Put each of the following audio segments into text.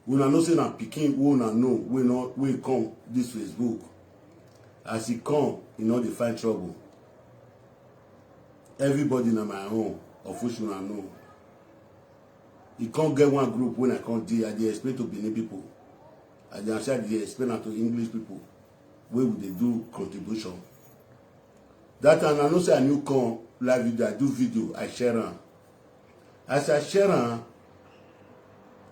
Una know say na pikin wey una know wey come this Facebook. As he come, he no dey find trouble. Everybody na my own, of which una know. He can't get one group when I can't do. I dey explain to Benin people. I dey explain to English people where would they do contribution. That time I know say I new come live video, I do video, I share am. As I share am,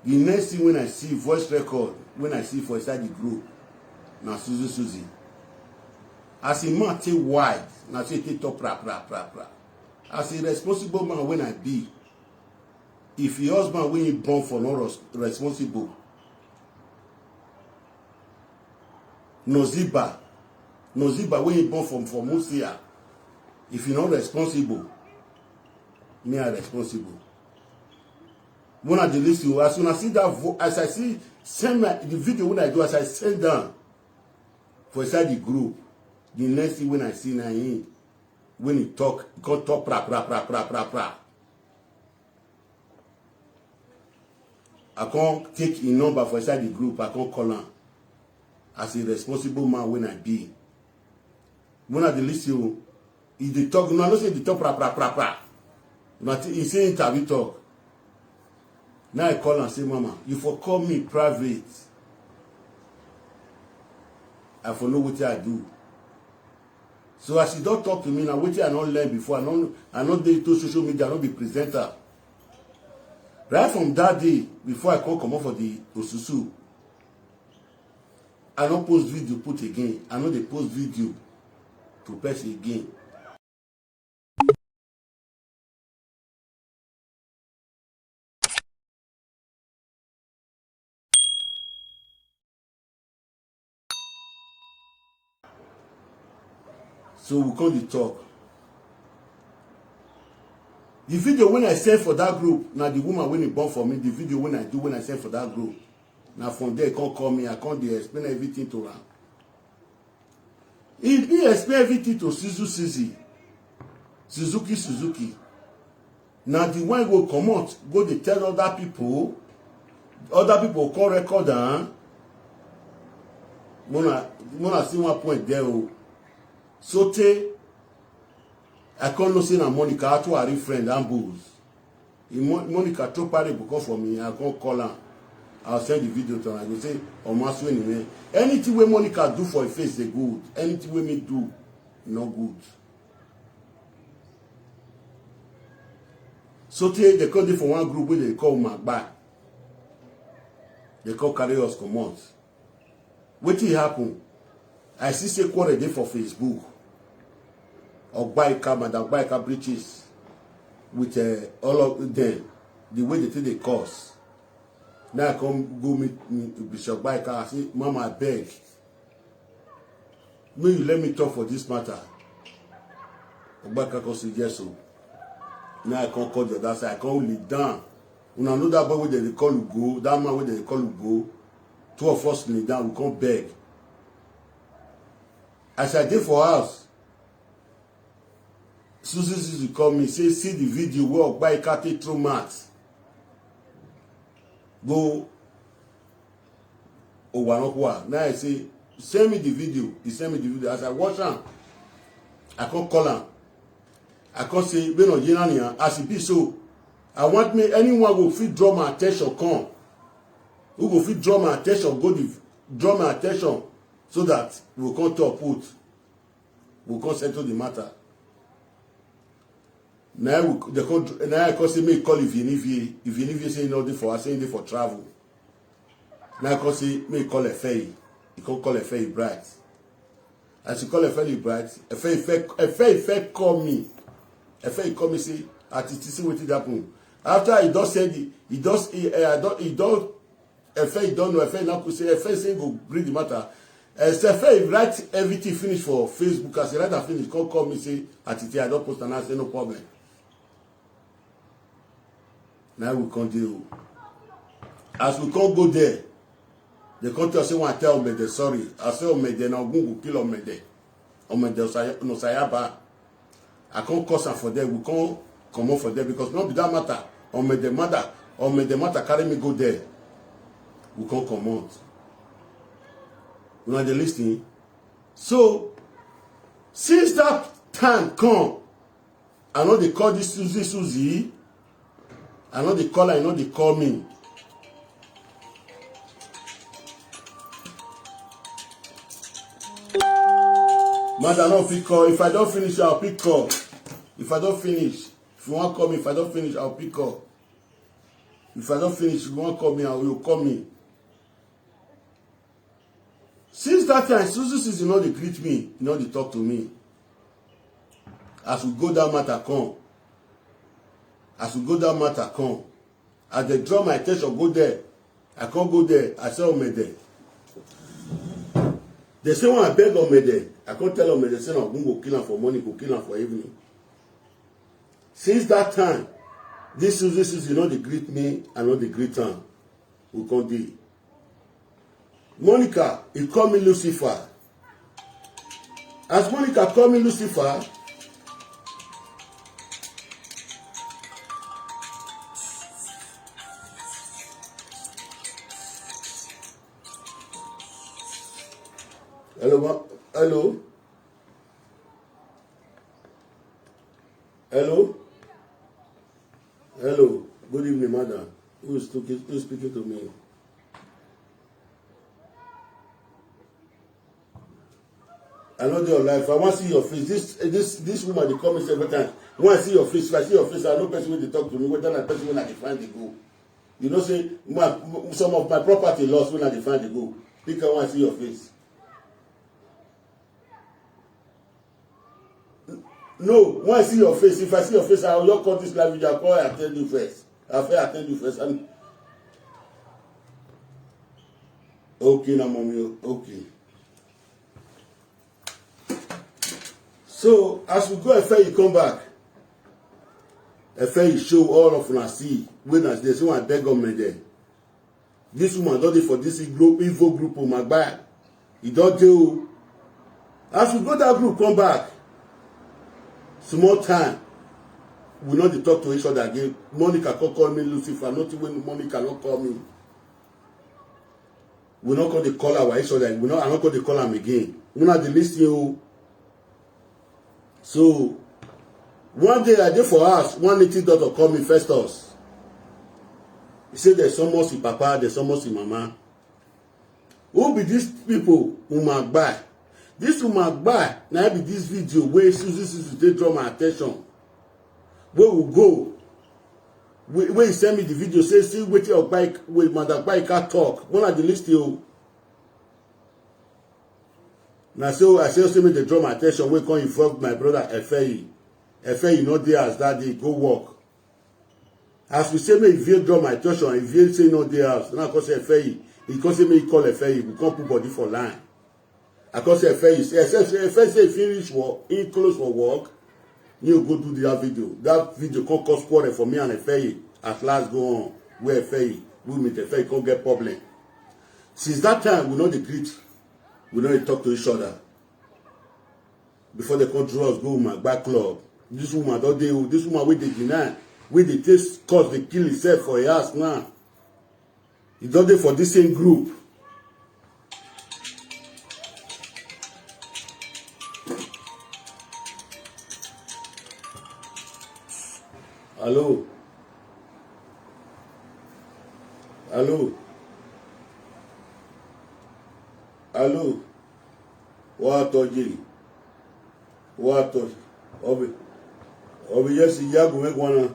the next thing when I see voice record, when I see for inside the group, na Susie. As a man take wide, na say take talk pra. As a responsible man when I be, if your husband when he born for not responsible, Noziba when he born from Musia, if you not responsible, me are responsible. When I delete you, as soon as I see that, as I see send the video when I do, as I send down for inside the group, the next thing when I see na him, when he talk, he can't talk pra. I can't take a number for inside the group. I can't call him as a responsible man when I be. When I delete you, if they talk, no, I don't say they talk pra. But he say interview talk. Now I call and say, Mama, you for call me private. I for know what I do. So as you don't talk to me now, what I not learn before, I not dey to social media, I not be presenter. Right from that day, before I come up for the Osusu, I don't post video put again. I know they post video to press again. So we come to talk. The video when I send for that group, now the woman when he born for me, the video when I do when I send for that group. Now from there, he can't call me, I can't explain everything to her. If he explain everything to Suzuki. Now the one will come out, go to tell other people call record down. When I see one point there, Sote, I can't know say na Monica to her friend and booze. Monica to party because for me, I can't call her. I'll send the video to her. I go say, Omasu anyway. Anything where Monica do for a face, they good. Anything where me do, no good. Sote, they call it for one group where they call Magba. They call carry us come out. What happen? I see say quarter day for Facebook. Ogbaika, Madam Ogbaika breaches with all of them, the way they take the course. Now I come go meet Bishop Ogbaika. I say, Mama, I beg. May you let me talk for this matter. Ogbaika say yes. So now I can't call the other side. I can't lead down. When I know that boy where they call you go, that man where they call you go, two of us lay down, we can't beg. As I did for house, Susie call me, say, see the video where Ogbaika take through maths. Go over. Now I say, send me the video. He send me the video. As I watch him, I can't call him. I can't say, we no Jinania. As it be so, I want me, anyone will fit draw my attention, come. Who will fit draw my attention, draw my attention, so that we can't talk put. We can't settle the matter. Now I can say me call Ivinivier say nothing for us, saying for travel. Now I can say me call Efei. He can call Efei Bright. As he call Efei Bright, Efei call me. Efei call me say at it see what it happen. After he does say Efei don't know Efei now could say Efei say go bring the matter. Efei write everything finish for Facebook. As he write and finish, call me say at it I don't post and I say no problem. Now we can't deal. As we can't go there, the country say want to tell me sorry. I say Omede now go kill Omede. Omede no sayaba. I can't cause her for them. We can't come up for them because not be that matter. Omede matter carry me go there. we can't come out. You know, they listening. So, since that time come, I know they call this Susie. I know they call her, I know they call me. Man, I don't pick call. If I don't finish, I'll pick call. If I don't finish, if you want to call me, if I don't finish, I'll pick call. If I don't finish, if you want to call me, you'll call me. Since that time, Susie, you know, they greet me, you know, they talk to me. As we go down matter come. As we go down matter come. As they draw my attention, go there. I can't go there. I say Omede. They say when I beg Omede, I can't tell Omede, say no, go kill him for money, go kill him for evening. Since that time, this Susie, you know, they greet me, I know they greet her. We can't do. Monica, he call me Lucifer. As Monica call me Lucifer, hello, hello, hello, hello. Good evening, madam. Who's speaking to me? I know your life. I want to see your face. This woman, they call me several times. I want to see your face. If I see your face, I know person when they talk to me. Whether that person when I find they go. You know, say some of my property lost when I find they go. Think I want to see your face. No, when I see your face, if I see your face, I will not call this live video. I'll call and attend you first. I'll attend you first. And okay, now, mommy. Okay. So, as we go, Efe, come back. Efe, show all of us see. When as there's one beg on me there. This woman don't do for this evil group of my back. He don't do. As we go that group, come back. Small time. We know they talk to each other again. Monica can't call me Lucifer. Not when Monica not call me. We not call the caller each other. I'm not call the call him again. We not the list you. So, one day I did for us, one little daughter called me Festus. He said there's almost in Papa, there's almost in Mama. Who be these people who might buy? This who might buy, now be this video where Susie they draw my attention. Where we go? Where he send me the video, say, see, wait your bike, wait, Mother Bike can't talk. One of the list you. Now, so I say me they draw my attention. We can involve my brother Efe. Efe, not there as that day, go work. As we say me, if you draw my attention, if you say not there as, now I can say Efe. He can say me call Efe. We can't put body for line. I can say Efe. Efe say finish work, he close for work. You go do that video. That video can cause quarrel for me and Efe. At last go on. Where Efe, we meet Efe, can't get problem. Since that time, we know the greet. We don't talk to each other. Before they come to us, go my back club. This woman don't they, this woman with the deny, with the taste cause they kill himself for a ass now. He don't they for this same group. Hello. Hello. Hello. What told What told Obi yes yagu make one.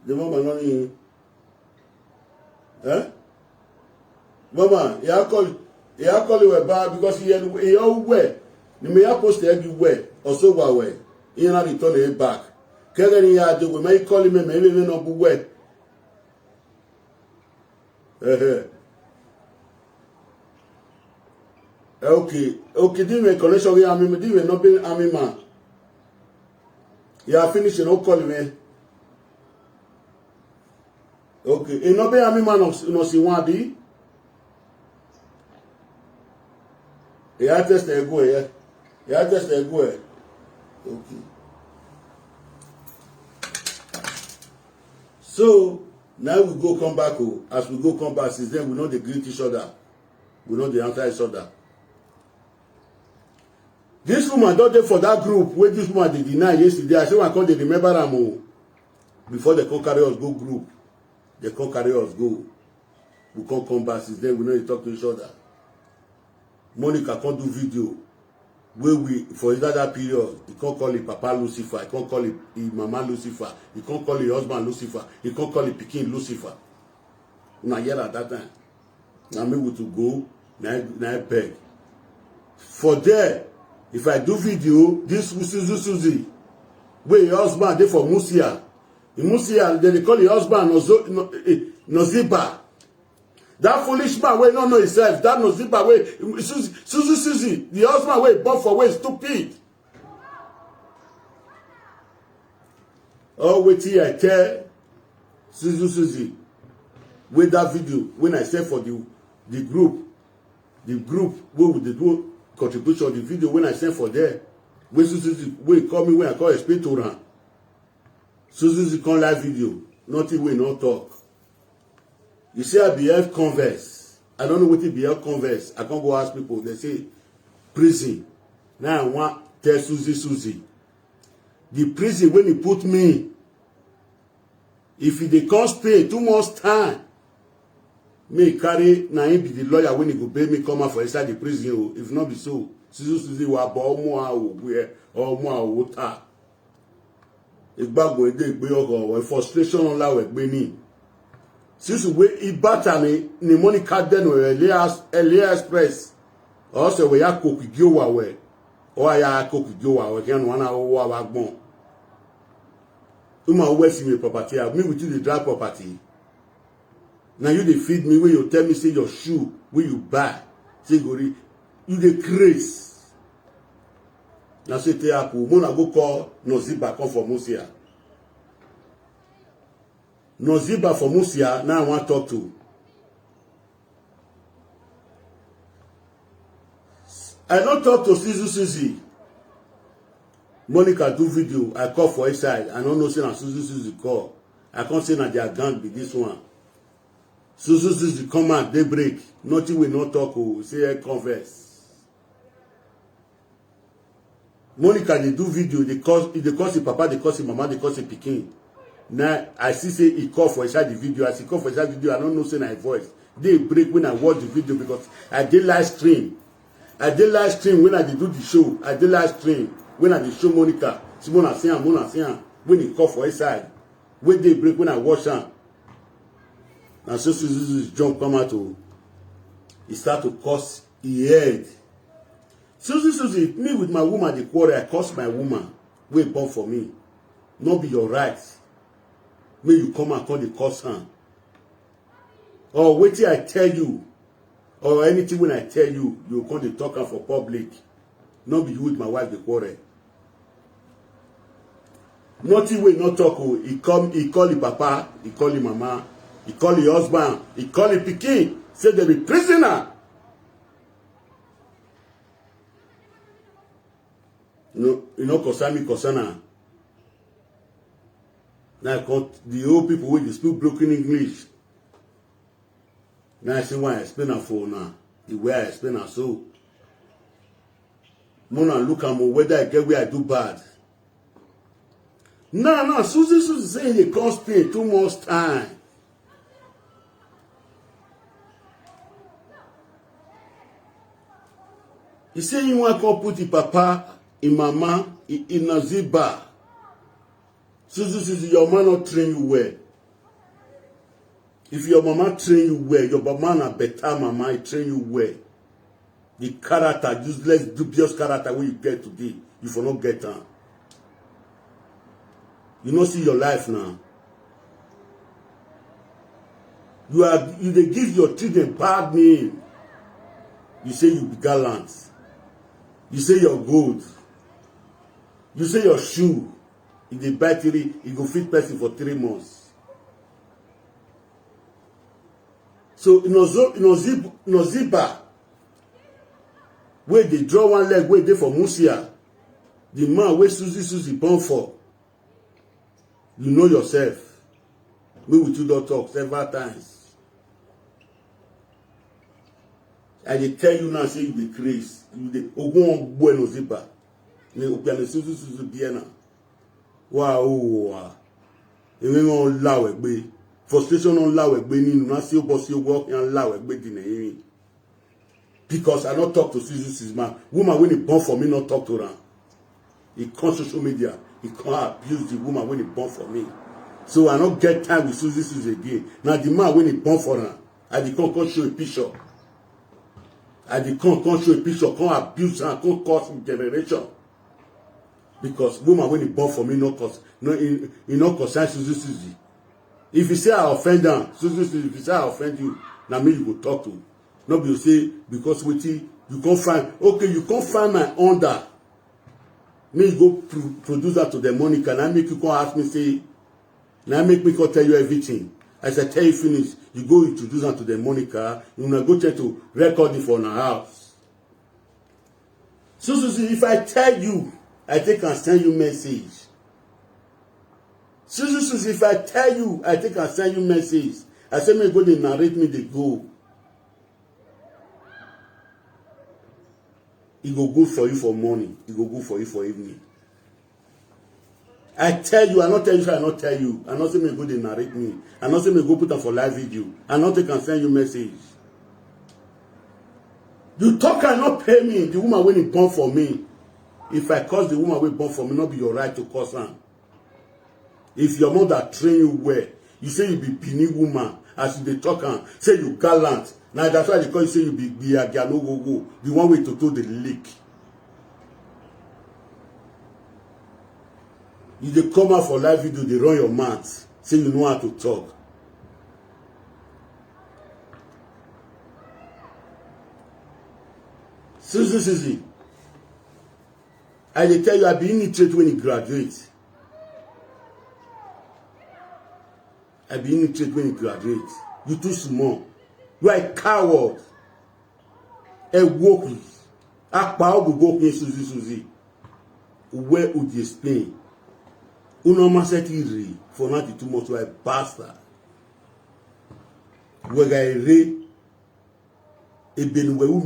The mama no ni. Mama, you call you bad because he all wear. You may have post everywhere or so well. He not return it back. Kegani ya do we may call him maybe no wear. Okay, do me connection with Ami, do me not be Ami man. You are finishing, no call me. Okay, it not be Ami man no si wan bi. Ya test e go ya. Ya test e go. Okay. So, Now we go come back. Oh, as we go come back, since then we know they greet each other. We know they answer each other. This woman don't dey for that group where this woman they deny yesterday. I say when I come, they remember them before they come carry us go group. They come carry us go. We can't come back since then. We know they talk to each other. Monica can't do video. Where we for that period, he can't call it Papa Lucifer, he can't call it Mama Lucifer, he can't call it husband Lucifer, he can't call it Pikin Lucifer. Now here at that time, I'm able to go, now beg. For there, if I do video, this Susie, where your husband they for Musia. In Musia, they call your husband Noziba. That foolish man wey no know himself, that Noziba wey Susie, the husband wey born for wey stupid. Oh, wait till I tell Susie with that video when I send for the group where we dey do contribution, the video when I send for there, when Susie wey call me when I call explain to her. Susie come live video, nothing wey no talk. You see, I behave converse. I don't know what it behave converse. I can't go ask people. They say prison. Now I want tell Susie. The prison when he put me, if he can't stay 2 months time, me carry na him be the lawyer when he go pay me come out for inside the prison. If not be so, Susie will have all more water. Ìgbàgbọ́ èdè ìgbé ọkọ̀ frustration ọ̀la ẹ̀gbẹ́ ni. Sísù wé ìbátan ni Monica dẹnu Elia Express. Ọ̀sẹ̀ wẹ̀ ya kòkì gí ó wà wẹ̀. Ọ̀ ya kòkì gí ó wà wẹ̀ kí ẹnu wọn náà wọ́ wa gbọ́n. Uma wẹ̀ sí mi property. Me with you dey drive property. Now you dey feed me when you tell me say your shoe wey you buy. Say gori, you dey craze. Now say te happen, Mona go call Noziba come for Musia. Noziba for Musia, now I want to talk to. I don't talk to Susie. Monica do video, I call for his side. I don't know say na Susie call. I can't say na their gang be this one. Susie come out, they break. Nothing we not talk, say converse. Monica they do video, they call the papa, they call the mama, they call the pikin. Now I see say he call for inside the video. As he call for inside the video, I don't know say my voice. They break when I watch the video because I did live stream. I did live stream when I did do the show. I did live stream when I did show Monica. Mona say when he call for inside. When they break when I watch her. Now so Susie jump come out to. He start to curse he head. Susie, me with my woman, the quarrel, I curse my woman. Wait born for me. Not be your right. May you come and call the curse her. Or wait till I tell you. Or anything when I tell you, you come to talk her for public. Not be you with my wife, the quarrel. Nothing will not talk. He call the papa, he call the mama, he call the husband, he call the pikin. Say they be prisoner. You know, concern her. Now I got the old people with the speak broken English. Now I see why I explain her for now. The way I explain her so. Mona look at me whether I get where I do bad. No, Susie saying they can't stay 2 months time. He say you want to put the papa in mama in Noziba. Susie, your man not train you well. If your mama train you well, your mama na better mama, he train you well. The character, useless, dubious character where you get today, you will not get her. You don't see your life now. You they give your children bad name. You say you be gallant. You say you're good. You say your shoe. If they buy 3, you go fit person for 3 months. So Noziba, where they draw one leg, where they for Musia, the man where Susie born for, you know yourself. Me with you don't talk several times. I dey tell you now, say you be crazy. You dey ogun bueno ziba. Ne opiane susu biena. Wow. Ewe on lawe gbe. Frustration on lawe gbe ni na si obo si ogo yan lawe gbe di na yin. Because I not talk to Susu man. Woman when he born for me, not talk to her. He come social media. He can't abuse the woman when he born for me. So I don't get time with Susu again. Now the man when he born for her, I can't show a picture. I can't show a picture. Can't abuse her. Can't cause generation. Because woman when he born for me, not cause concern Susu. If you say I offend her, Susu, if you say I offend you, now me you go talk to. Not be say because you can't find you can't find my under. Me go produce that to the money. Can I make you come ask me say? Now make me come tell you everything. As I tell you finish, you go introduce that to the Monica. You wanna go try to record it for our house. So if I tell you, I think I send you message. So if I tell you, I think I send you message. I say me go they narrate me they go. It go good for you for morning. It go good for you for evening. I tell you, I not tell you, so I not tell you. I not say me go they narrate me. I not say me go put on for live video. I not they can send you message. You talk and not pay me. The woman when it born for me. If I curse the woman when born for me, not be your right to curse her. If your mother train you well, you say you be Benin woman, as you they talk and say you gallant. Now that's why they call you say you be a go. The one way to do the leak. You they come out for live video, they run your mouth. Say you know how to talk. Susie. I they tell you I be illiterate when you graduate. I be illiterate when you graduate. You too small. You are a coward. A woke. A power go Susie. Where would you explain? Unoma setiri for not too much to a bastard. We got a re. A been where we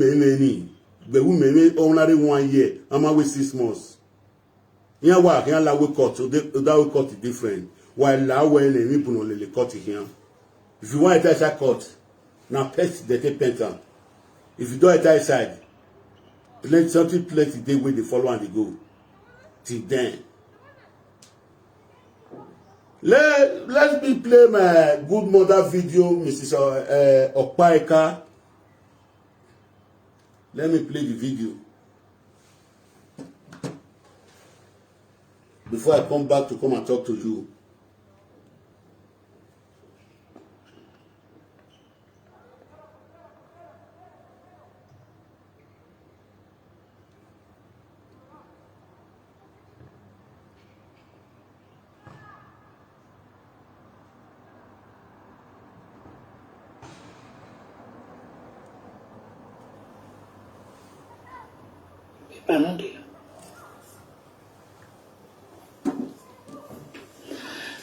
may only 1 year. I'm always 6 months. Here work, here la we cut. So that we cut it different. While la we and we put on the cut here. If you want a tie cut. Now pest the painter. If you do it outside, let something place the day where they follow and they go. Till then. Let me play my good mother video, Mrs. Okpaeka. Let me play the video. Before I come back to come and talk to you.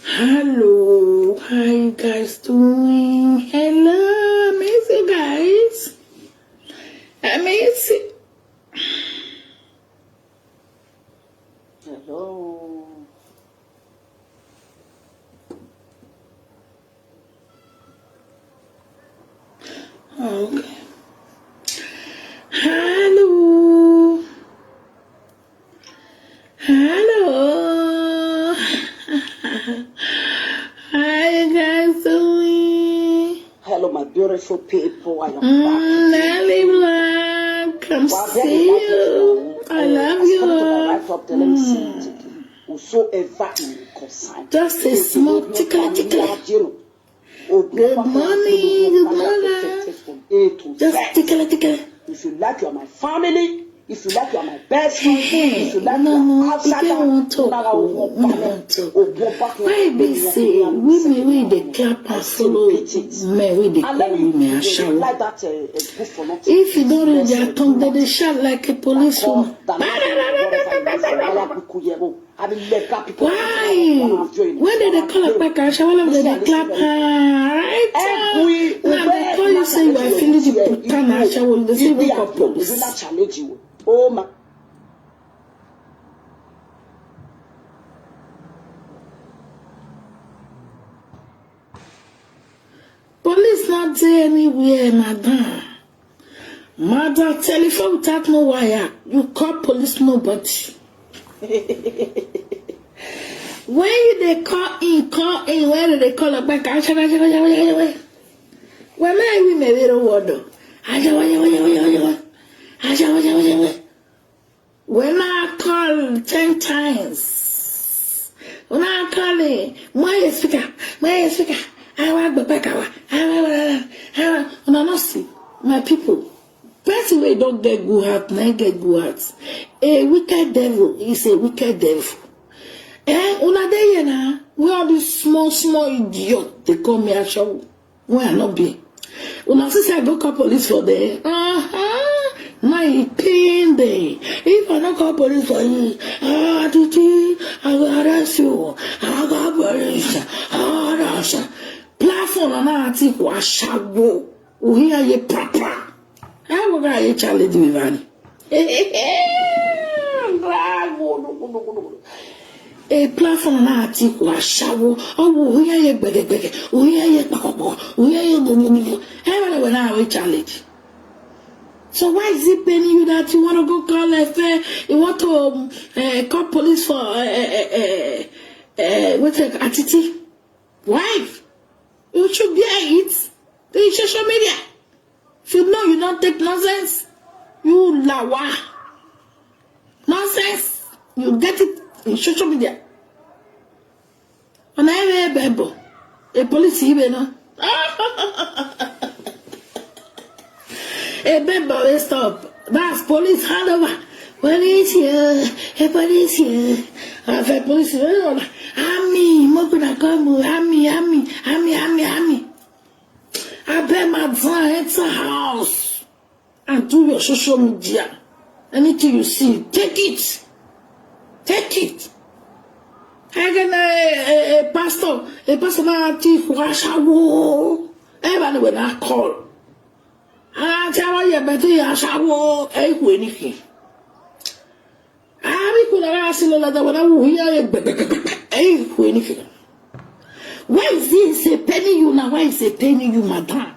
Hello, how you guys doing? Hello, I miss you guys. I miss you. Hello. Okay. Hello. Hello. How you guys doing? Hello, my beautiful people. I am Nelly Black, come see you. I love you. Just a small tickle. Good morning, good morning. Just tickle. If you like, you are my family. If you like, you are my best friend. If you like, you no, are outside. Why be say women with the clap and follow men with the call women and shout? If you don't read their tongue, they shout like a policewoman. Why? When did they call a back and shout? When did they clap her? Right? Now they call you say you are feeling the putana and shout. They say wake up police. Oh my. Police not there anywhere, madam. Madam, telephone without no wire. You call police nobody. When you they call in, where do they call a back? When I may be a word. When I call 10 times, when I call it, my speaker, I want the back. I not see my people. Person we don't get good heart, not get good heart. A wicked devil is a wicked devil. Una day na we are this small idiot. They call me a show. We are not be. Una say I go call police for there. Now you pain day. If I don't call police for you, I will arrest you. I got police. Arrest. Platform and I think was shadow. We hear you papa. I will get a challenge with Vanny. A platform and I think was shadow. Oh, we hear you beg. We hear you papa. We hear you. Everyone when I will challenge. So why is it paining you that you want to go call you want to call police for what's it, attitude? Why? You should be it. The social media. You know you don't take nonsense. You lawa. Nonsense. You get it in social media. And I have a bebo. A police even no. A bebo will stop. That's police hand over. Police here. A police here. I've a police here. Ami, Mokuna Kamu, Ami. I bet my son enter house and do your social media. Anything you see, take it. I get a pastor now teach Washawo. Everybody when I call. I tell you better Yashawo, anything. I could ask you that when I will hear anything. Why is this a penny you now? Why is it penny you, madam?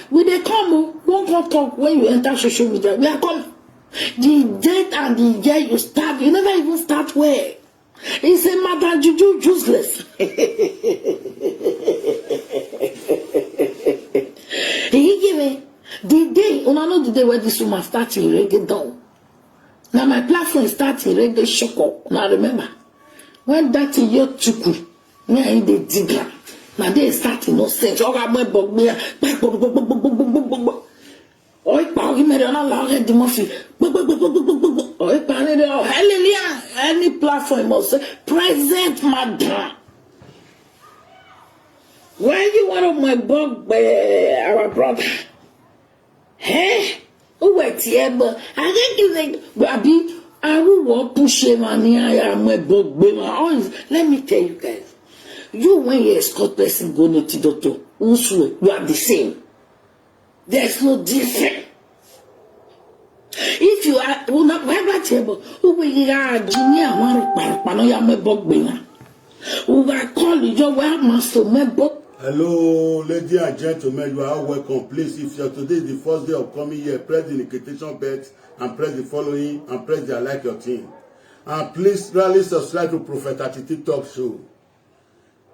When they come, won't come talk when you enter social media. We are coming. The date and the year you start, you never even start where. He said, Madam Juju, useless. He gave me the day, I know the day where this woman started reggae down. Now my platform started reggae shoko. Now remember, when that year took me in the digger. Now they starting no sense. Oh, I'm a bug me. Oh, hallelujah. Any platform must say, present madam. Why you want of my bug our brother? Hey? Who went here? But I think you think, Baby, I will walk push him and I am a bug. Let me tell you guys. You, when you escort person go to the doctor, also, you are the same. There's no difference. If you are not why table, who will guard Jimmy who will call you your master member? Hello, ladies and gentlemen, you are welcome. Please, if you're today is the first day of coming here, press the notification bell and press the following and press the like your thing. And please really subscribe to Prophet Attitude Talk Show.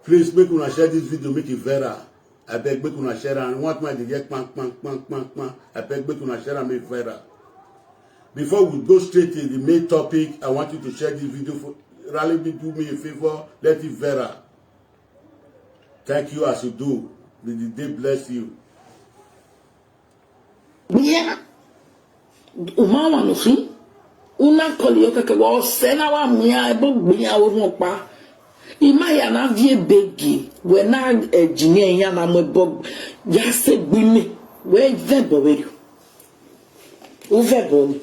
Please make una share this video, make it viral. I beg make una share and want my to get I beg make una share and make viral. Before we go straight to the main topic, I want you to share this video for rally do me a favor, let it viral. Thank you as you do. May the day bless you. Yeah. Umama no see. Una call you keke wa sena wa mia ebo gbiya wo pa. Imaya na vie begi we na engineer ya na mo bo ya se gbimi we vebo we u vebo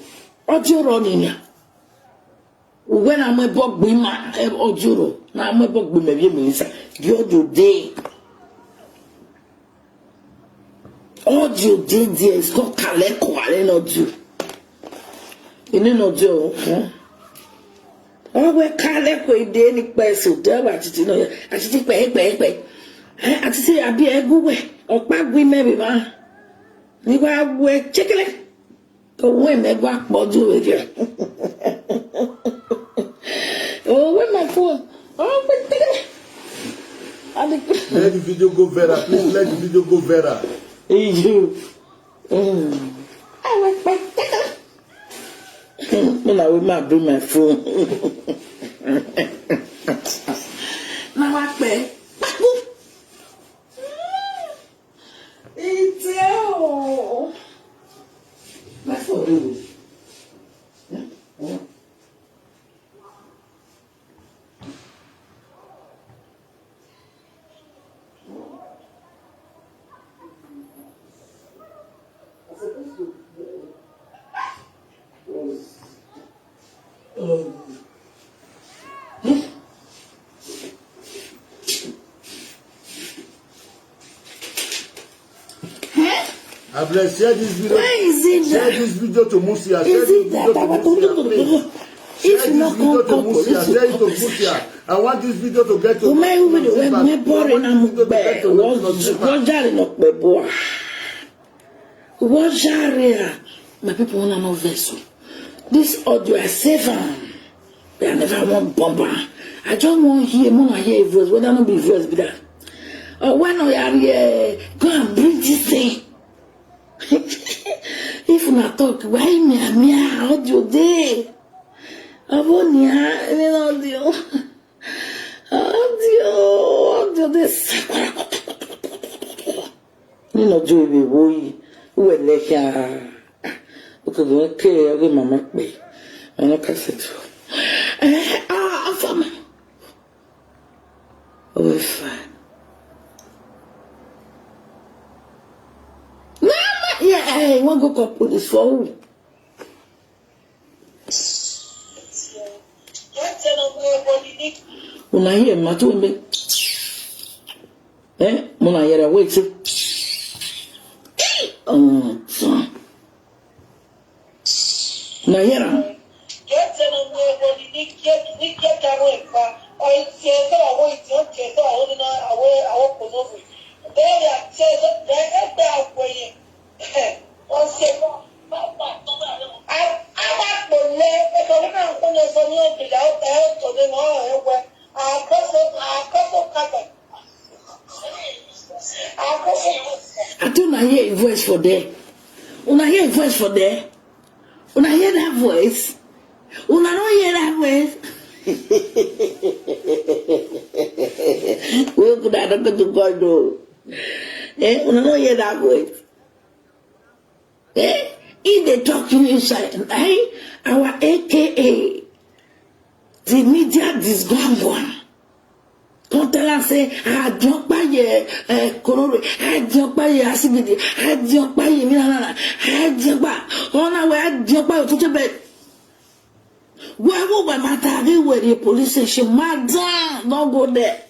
ojoro ni ya we na mo bo gbima ojoro na mo bo gbima vie minisa di ojo day audio day there is called kaleko ale audio ini audio we kaleko ide ni peso de wa titi no atiti pe atiti abi eguwe opa gwi mebi ma ni wa we chekele ko we me gwa poju we je oh we my phone oh but let the video go viral, please. Let the video go viral. You I went back. When I will not bring my phone. Now I pay. It's you. That's for you. Abel, share this video. Where is it? Share this video to Musia. Share Is this it video that to I Musia. Share this video to Musia. Share it to Musia. I want this video to get to. My people wanna know vessel. This audio I save them. I never want bomber. I just want hear more hear a voice. Whether not be voice be that. When I are here, go and bring this thing. If you not talk, why me audio day? Audio this. You know, Joey, boy, who are like because we okay, I mama me. I'm not cassette. I'm we're fine. Yeah, I want to go put this forward. When I hear my two me, when I hear a wait, na hear I don't hear a voice for there. When I hear a voice for there, when I hear that voice, when I don't hear that voice, we could have to God do. When I don't hear that voice, if they talk to me inside, our AKA, the media disgust one. Don't tell us say, I don't buy a color, I don't buy a activity, I don't buy a minana, I don't buy, on our way, I don't buy a bed. Where will my matter where the police station, madam, don't go there.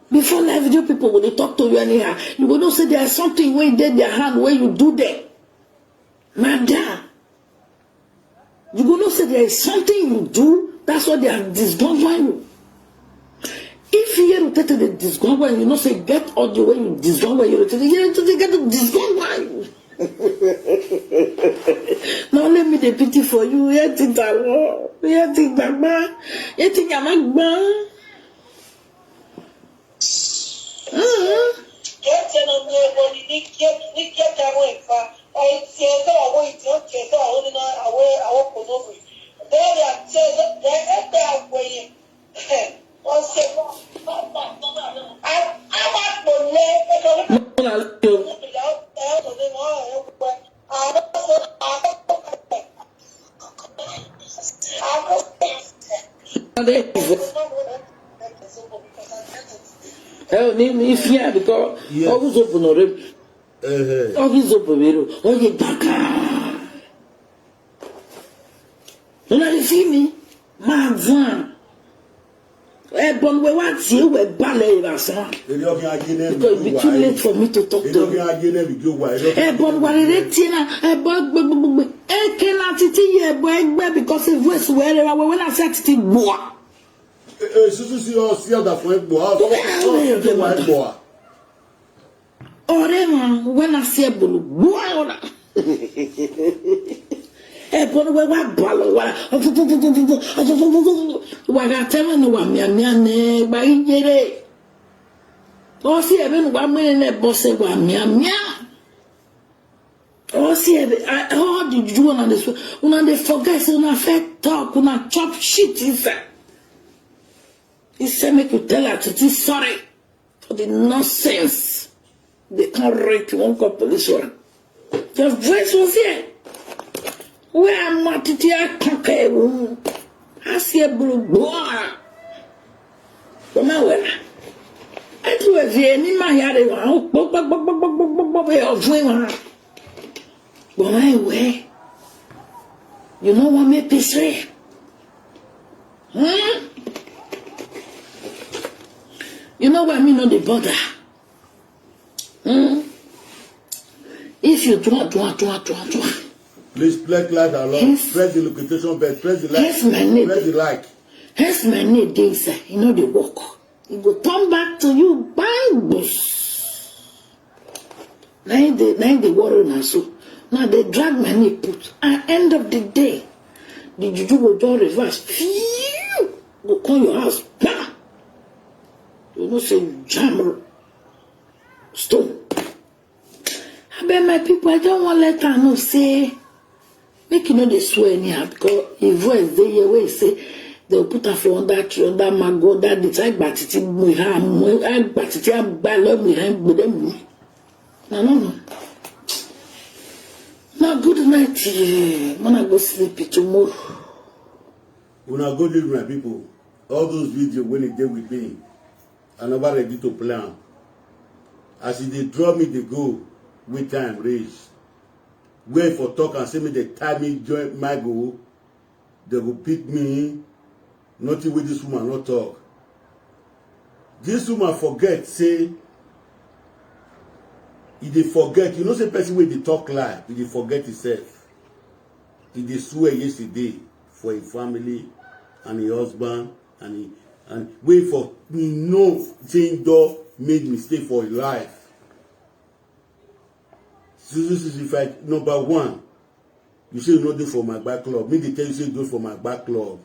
Before live video people, when they talk to you anyhow, you will not say there's something where you did their hand, where you do that. Madam, you will not say there is something you do, that's what they are discovering you. If you rotate the discover, you know, say get audio when you discover, you rotate, you get to discover. Now let me the pity for you. You think that war, you think that man, you think I'm a man. me fear because always open or always open. Oh, you back. When I see me, my van. Bon, we want you with ballet. Because it will be too late for me to talk to you. Bon, what is it? I cannot see you because it was wherever when I said it. When I see a bull, bon, we want balloon. What I tell you, me, by ye. Oh, see, I've been 1 minute, boss, oh, see, how did you do on this? When they forget, when I fed talk, when I chop shit, he said, make you tell her to be sorry for the nonsense. They can't rape you, won't call police. Your voice was here. Where am I to tell I see a blue boy. Come on, I do a V in my yard. But my way, you know what me peace? You know what I mean on the border? If you do. Please press like along. Press the location bell. Press the like. Press my name. Press the like. Here's my name, Dave. You know the walk. It will turn back to you, bangos. Now they worry now so. Now they drag my knee put. At end of the day, the juju will just reverse. Phew! Go call your house. Bam! You know say you jam stone. I bet my people, I don't want to let her know say. Make you know they swear anyhow because if voice they hear where say they'll put her for under tree, under mango, that the time batiti no. Now good night. I'm gonna go sleep tomorrow. When I go live with my people, all those videos when they did with me, I never ready to plan. As they draw me, they go with time raise. Wait for talk and say me they tie me join my go. They will pick me. Nothing with this woman not talk. This woman forget say. If they forget, you know say person when they talk lie, if they forget himself. If they swear yesterday for a family and a husband and wait for me know saying door made mistake for his life. If I number one, you say you no do for my back club. Me they tell you say you do for my back club.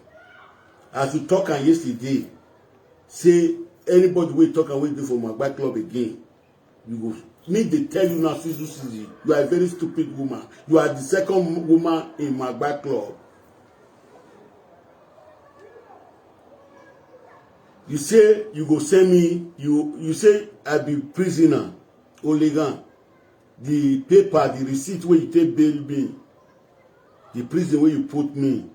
As you talk and yesterday, say anybody will talk and will do for my back club again. You go. Me they tell you now, Susie, you are a very stupid woman. You are the second woman in my back club. You say you go send me. You say I be prisoner, hooligan. The paper, the receipt where you take bail me, the prison where you put me,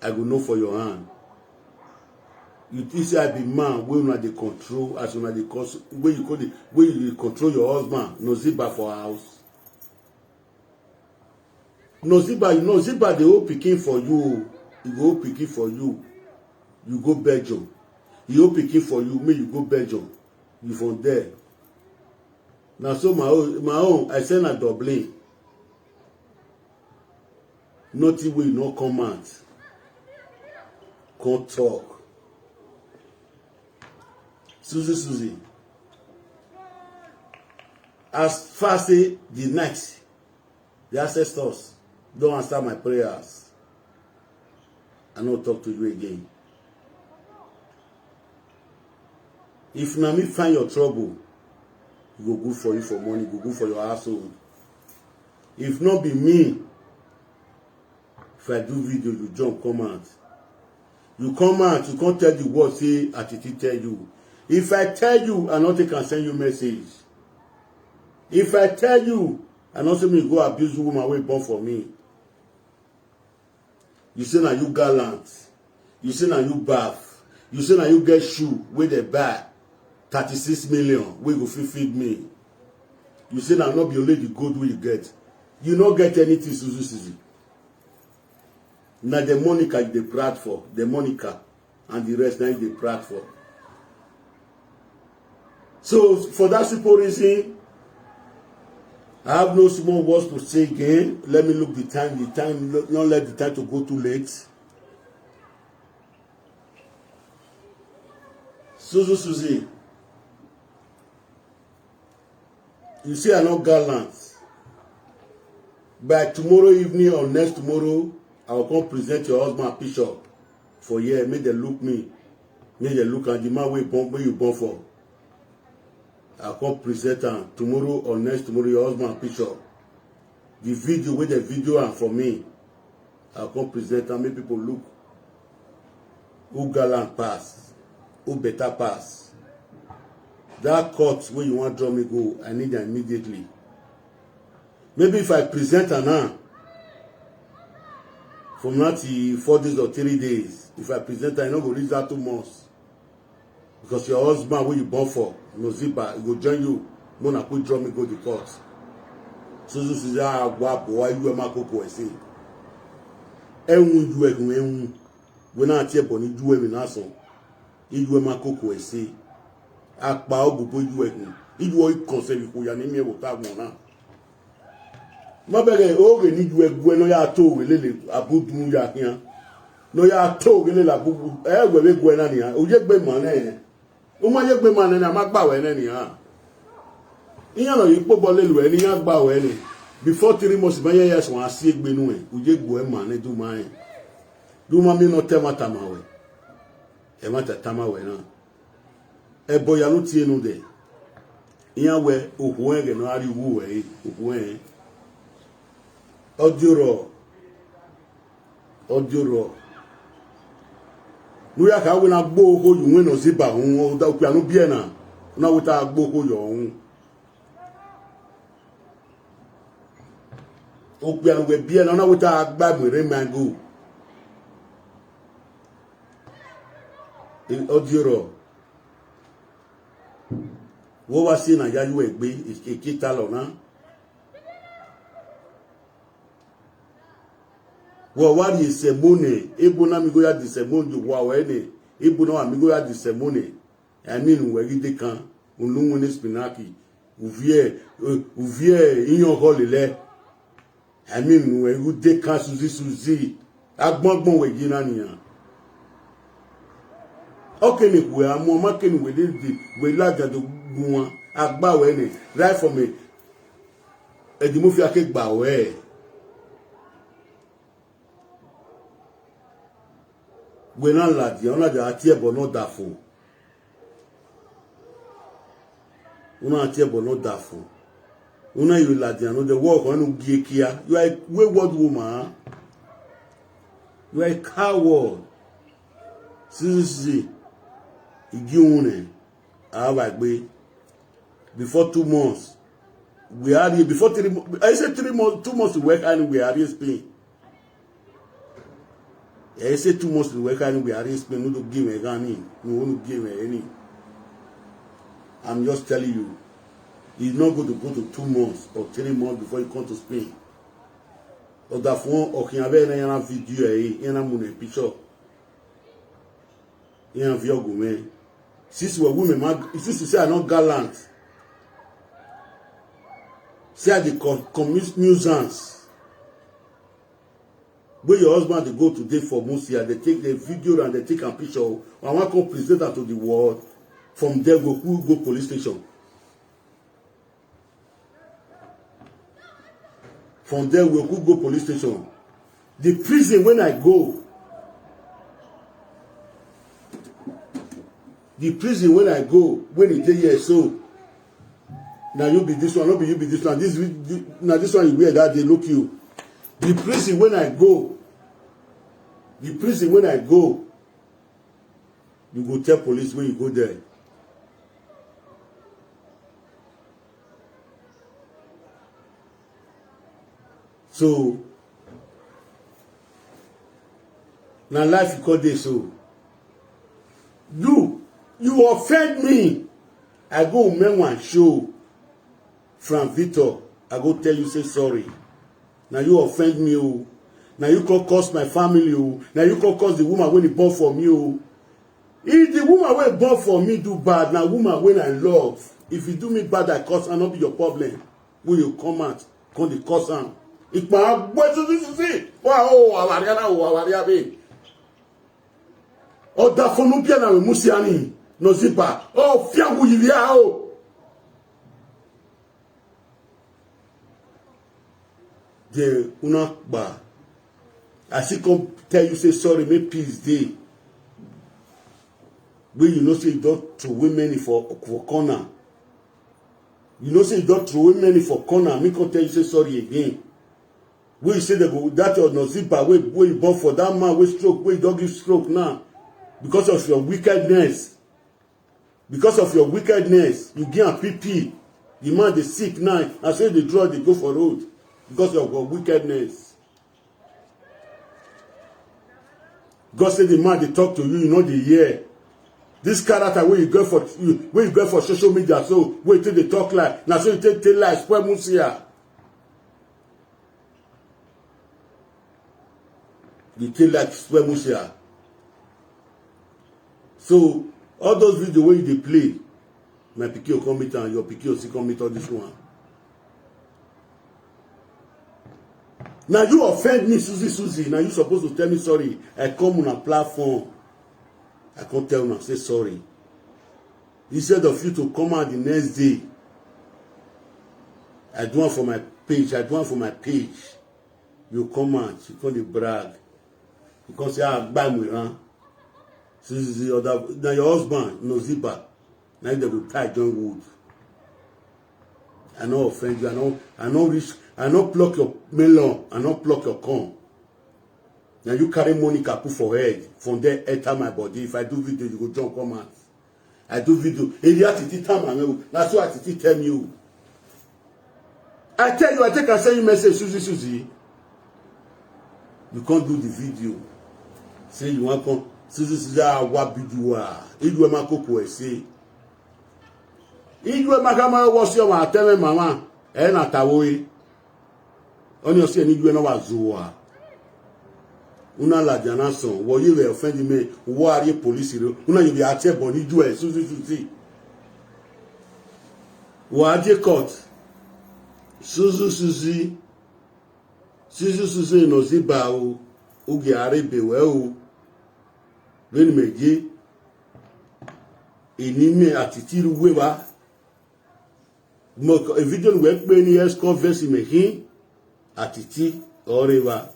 I go know for your hand. You say I be man where you know the control, as you know the cause, where you control your husband, no ziba for house. No ziba, you know ziba they all picking for you. You go picking for you. You go Belgium. You all picking for you. Me you go Belgium. You from there. Now so my own I send a Dublin. Nothing will no come out. Can't talk. Susie. As far as the night, the ancestors don't answer my prayers. I not talk to you again. If na me find your trouble, it go good for you for money, go good for your household. If not be me, if I do video, you jump, come out. You come out, you can't tell the word, say, Atiti tell you. If I tell you, I not can send you message. If I tell you, I not say me go abuse the woman wey born for me. You say na you gallant. You say na you bath. You say na you get shoe where they buy. 36 million wey go feed me. You say na not be only the gold wey you get. You no get anything, Suzu. Na the Monica you dey brag for, the Monica and the rest na you dey brag for. So for that simple reason, I have no small words to say again. Let me look the time. Don't let the time to go too late. Suzu, you say I'm not gallant. By tomorrow evening or next tomorrow, I will come present your husband picture for here. Make them look me. Make them look at the man where you born for. I'll come present am tomorrow or next tomorrow your husband picture. The video with the video and for me. I'll come present am make people look. Who gallant pass? Who better pass? That court where you want draw me go, I need them immediately. Maybe if I present her now, from now to 4 days or 3 days, if I present her, I no go reach that 2 months. Because your husband, where you born for, Noziba, he go join you. Mona put draw me go to court. So this is how why you am koko ese. Ehun ju egun ehun. We na tie boni ju emi na so. Iju am koko ese. Apa ogubo ju egun. Iju o concern ko ya ni mi e wo ta gbon na. Mo bere o re ni ju egun no ya to we lele abudun ya kian. No ya to we lele abubu. We we gwe na ni ha. O je gbe mo na e. O ma je gbe mo na ma gba we na ni ha. Iyan lo yipo bo lelu e ni yan gba we ni. Before 3 months ba yes won asi egbe nu e. O je gbo e ma ni du ma e. Du ma mi no te mata ma we. E mata tama we na. E boya no tie nu de. Iyan we ohun ege no ari wu we ohun e. Audio nu ya ka we na gbo ho yu we no ziba hun o da opi anu bie na na we ta gbo ho yo hun opi anu we bie na we ta gba mere mango audio wo wa si na ya yu egbe ikita lo na wo wa di semone ebo na mi go ya di semone ju wa we ni ebo na wa mi go ya di semone I mean we ri de kan olunwo ni spinaki uvie iyan ho lele I mean we ru de kan suzi agbongbon we ji na niyan okay ni we amo ma ke ni we de we laja do gun wa agba we ni right for me edi mo fi ake gba we Gwena ladi, ona de ati ebo no dafo. Una ati ebo no dafo. Una you ladi, ano de work onu giekia. You are a wayward woman. You are a coward. Seriously. Igi une. Awagbe. Before 2 months. We are here before 3 months. I said 3 months, 2 months to work and we are here Spain. I say 2 months to work and we are in Spain. No give me any. No want to give me any. I'm just telling you. It's not going to go to 2 months or 3 months before you come to Spain. Or that phone or can have any video any picture. In video man. Since we women, since you say I'm not gallant. Say the commute nuisance. Where your husband they go today for Musia, they take the video and they take a picture. I want to present that to the world. From there, go police station. From there, we could go police station. The prison when I go. The prison when I go, when it is here, so now you be this one, not be you be this one. This one you wear that they look you. The prison when I go, you go tell police when you go there. So, now life you call this so. You offend me. I go make one show from Victor. I go tell you say sorry. Now you offend me, oh. Now you can cause my family, oh. Now you can cause the woman when he born for me, oh. If the woman when born for me do bad, now woman when I love. If you do me bad, I cause and not be your problem. When you come out, come the cause am. If my boy to this. Wow, awariana, be. Oh, that for no piano with Musiani. No zipa. Oh, fiamu yivia, oh. The una ba. I see come tell you say sorry, make peace day. When you know say you don't throw women for corner. You know say you don't throw women for corner. Me come tell you say sorry again. When you say they go that your no zipa where you born for that man with stroke, where you don't give stroke now. Because of your wickedness. Because of your wickedness, you give a PP. The man they sick now. I say they draw, they go for road. Because of your wickedness. God said the man they talk to you, you know the hear. This character where you go for social media, so where till they talk like now so you tell like spoil Musia. You tell like spoil Musia. So all those videos where they play, my picky will come meet and your picky will see come meet all this one. Now you offend me, Susie. Now you supposed to tell me sorry. I come on a platform. I can't tell you, say sorry. Instead of you to come out the next day, I do it for my page. You come out, you can't brag. You can't say, bang me, huh? Susie, now your husband, no zipper. Now they will tie John Wood. I know offend you, I know pluck your melon, I know pluck your corn. Now you carry Monica put for head. From there, enter my body. If I do video, you go jump come out. I do video. If you have to tell me, that's what I tell you. I tell you, I take and send you message, Susie. You can't do the video. Say you want come. Susie, what video? If you want to go say. If you want to come, what's your man? Tell me, mama. Na tawoe. On your say, you know what Zoa. Una la jana son, wo you offend me, wo are police ro. Una you be ate boni ju e Susie. Wo are court. Susie no ziba o. Oge arebe we o. Len meje. Enime atitiru we wa. Mo video we pe ni escort verse mehin atiti orewa.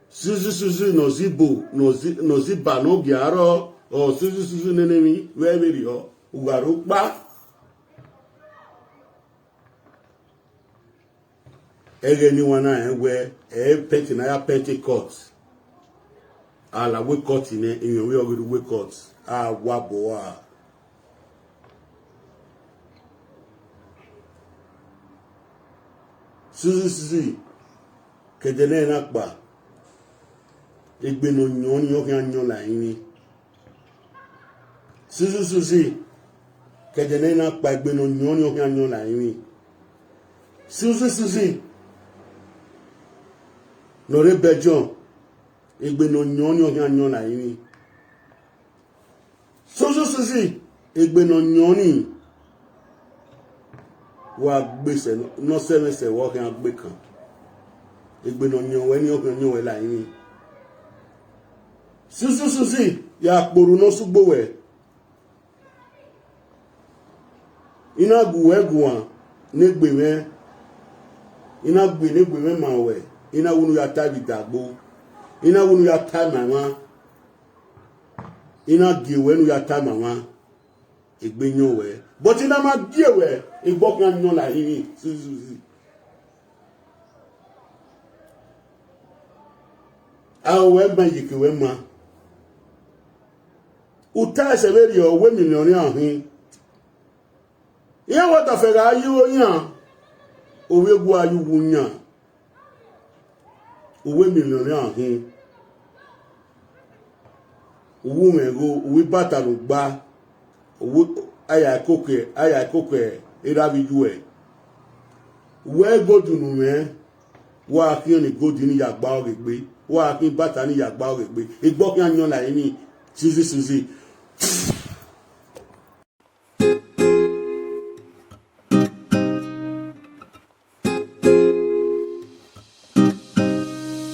Susie no ziba no biaro o Susie nenemi we be rio ugaru pa ege ni wana we penti na ya Pentecost ala we court ni eyan we ogiru we court wa boa Susie kedene na pa egbe no nyon yo kan nyon la yin Susie kedene na pa egbe no nyon yo kan nyon la yin Susie no re bejon egbe no nyon yo kan nyon la yin Susie egbe no nyon ni wa gbese no se wo kan gbe kan egbe no nyon we ni yo kan nyon we la yin Susie ya kporu no sugbo we ina guwe guwan negbe me ina gbe negbe me ma we ina wunu ya tabi dagbo ina wunu ya ta mama ina giwe nu ya ta mama egbe nyon we but ina ma giwe igbo kan nyon la yin Susie awe ma yikiwe ma uta severi o we million ahin iya wata fega ayu yan owe gu ayu wunya owe million ahin owo mego owe bata lo gba owo aya koke era biju e we go do nu me wa ki ni go di ni yagba oregbe wa ki bata ni yagba oregbe igbo ki an yan la ni sizi